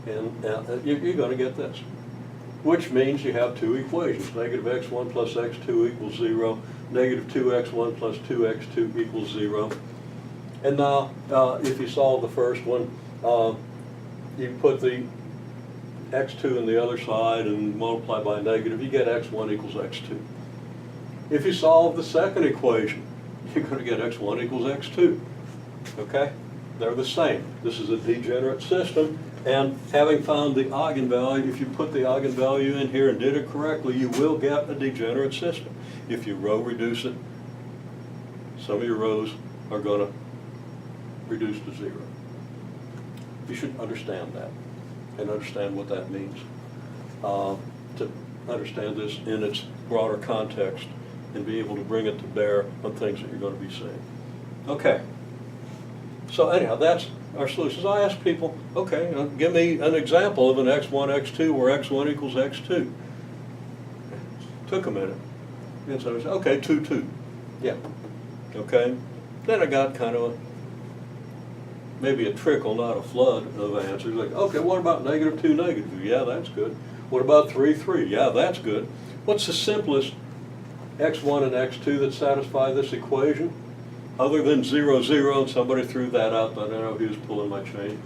And you're going to get this, which means you have two equations. Negative x1 plus x2 equals 0. Negative 2x1 plus 2x2 equals 0. And now, if you solve the first one, you put the x2 on the other side and multiply by negative, you get x1 equals x2. If you solve the second equation, you're going to get x1 equals x2. Okay? They're the same. This is a degenerate system, and having found the eigenvalue, if you put the eigenvalue in here and did it correctly, you will get a degenerate system. If you row reduce it, some of your rows are going to reduce to 0. You should understand that and understand what that means. To understand this in its broader context and be able to bring it to bear on things that you're going to be seeing. Okay. So anyhow, that's our solutions. I ask people, okay, give me an example of an x1, x2 where x1 equals x2. Took a minute. And so I said, okay, 2, 2. Yeah. Okay. Then I got kind of maybe a trickle, not a flood of answers. Like, okay, what about negative 2, negative 2? Yeah, that's good. What about 3, 3? Yeah, that's good. What's the simplest x1 and x2 that satisfy this equation? Other than 0, 0, and somebody threw that out, but I don't know who was pulling my chain.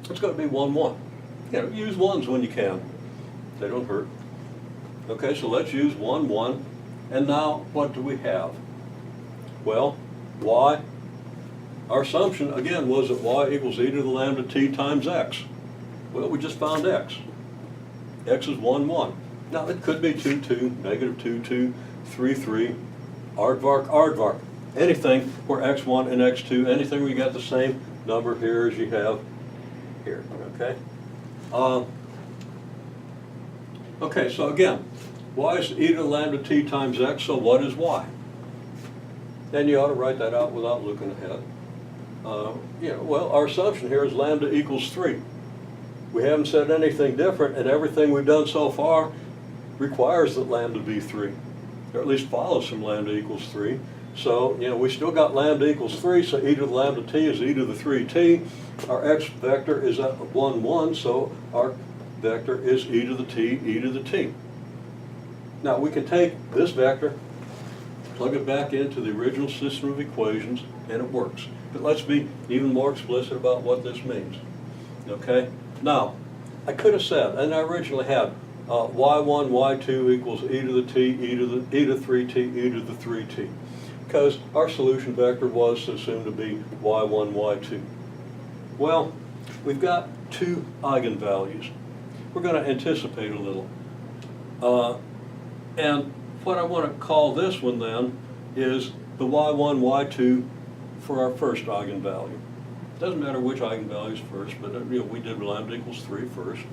It's going to be 1, 1. You know, use ones when you can. They don't hurt. Okay, so let's use 1, 1. And now, what do we have? Well, y. Our assumption, again, was that y equals e to the lambda t times x. Well, we just found x. X is 1, 1. Now, it could be 2, 2, negative 2, 2, 3, 3, aardvark, aardvark. Anything where x1 and x2, anything where you got the same number here as you have here, okay? Okay, so again, y is e to the lambda t times x, so what is y? And you ought to write that out without looking ahead. Well, our assumption here is lambda equals 3. We haven't said anything different, and everything we've done so far requires that lambda be 3, or at least follows from lambda equals 3. So, we still got lambda equals 3, so e to the lambda t is e to the 3t. Our x vector is at 1, 1, so our vector is e to the t, e to the t. Now, we can take this vector, plug it back into the original system of equations, and it works. But let's be even more explicit about what this means. Okay? Now, I could have said, and I originally had, y1, y2 equals e to the t, e to 3t, e to the 3t. Because our solution vector was assumed to be y1, y2. Well, we've got two eigenvalues. We're going to anticipate a little. And what I want to call this one then is the y1, y2 for our first eigenvalue. Doesn't matter which eigenvalue is first, but we did lambda equals 3 first.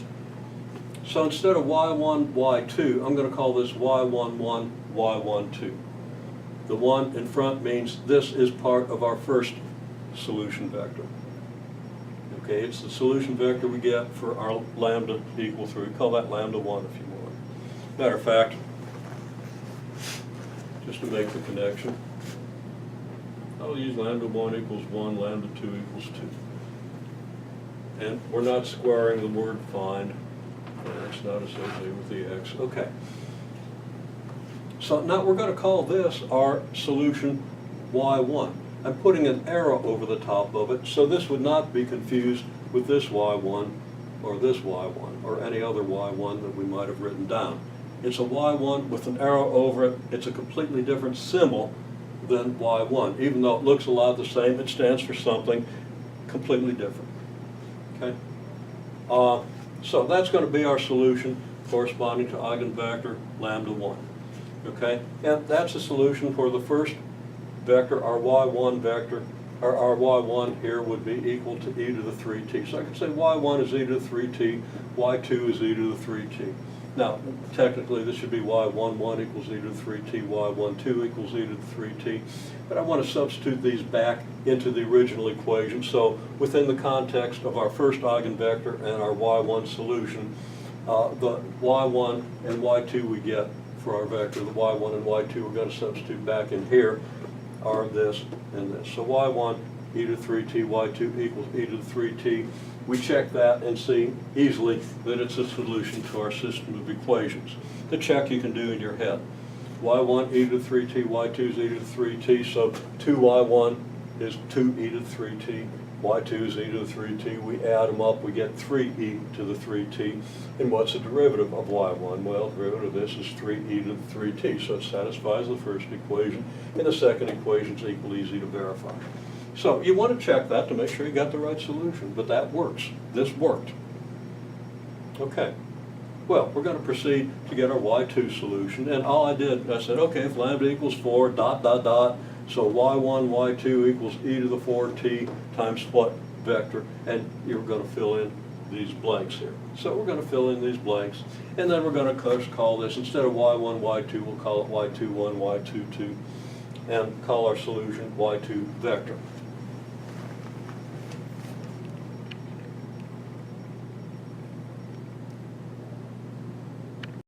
So instead of y1, y2, I'm going to call this y11, y12. The 1 in front means this is part of our first solution vector. Okay, it's the solution vector we get for our lambda equal 3. We call that lambda 1 if you want. Matter of fact, just to make the connection, I'll use lambda 1 equals 1, lambda 2 equals 2. And we're not squaring the word find. It's not associated with the x. Okay. So now we're going to call this our solution y1. I'm putting an arrow over the top of it, so this would not be confused with this y1 or this y1 or any other y1 that we might have written down. It's a y1 with an arrow over it. It's a completely different symbol than y1. Even though it looks a lot the same, it stands for something completely different. Okay? So that's going to be our solution corresponding to eigenvector lambda 1. Okay? And that's a solution for the first vector. Our y1 vector, or our y1 here would be equal to e to the 3t. So I can say y1 is e to the 3t, y2 is e to the 3t. Now, technically, this should be y11 equals e to the 3t, y12 equals e to the 3t. But I want to substitute these back into the original equation. So within the context of our first eigenvector and our y1 solution, the y1 and y2 we get for our vector, the y1 and y2 we're going to substitute back in here are this and this. So y1 e to the 3t y2 equals e to the 3t. We check that and see easily that it's a solution to our system of equations. The check you can do in your head. y1 e to the 3t, y2 is e to the 3t, so 2y1 is 2e to the 3t, y2 is e to the 3t. We add them up, we get 3e to the 3t. And what's the derivative of y1? Well, the derivative of this is 3e to the 3t, so it satisfies the first equation, and the second equation is equally easy to verify. So you want to check that to make sure you got the right solution, but that works. This worked. Okay. Well, we're going to proceed to get our y2 solution, and all I did, I said, okay, if lambda equals 4, dot, dot, dot, so y1, y2 equals e to the 4t times what vector, and you're going to fill in these blanks here. So we're going to fill in these blanks, and then we're going to call this, instead of y1, y2, we'll call it y21, y22, and call our solution y2 vector.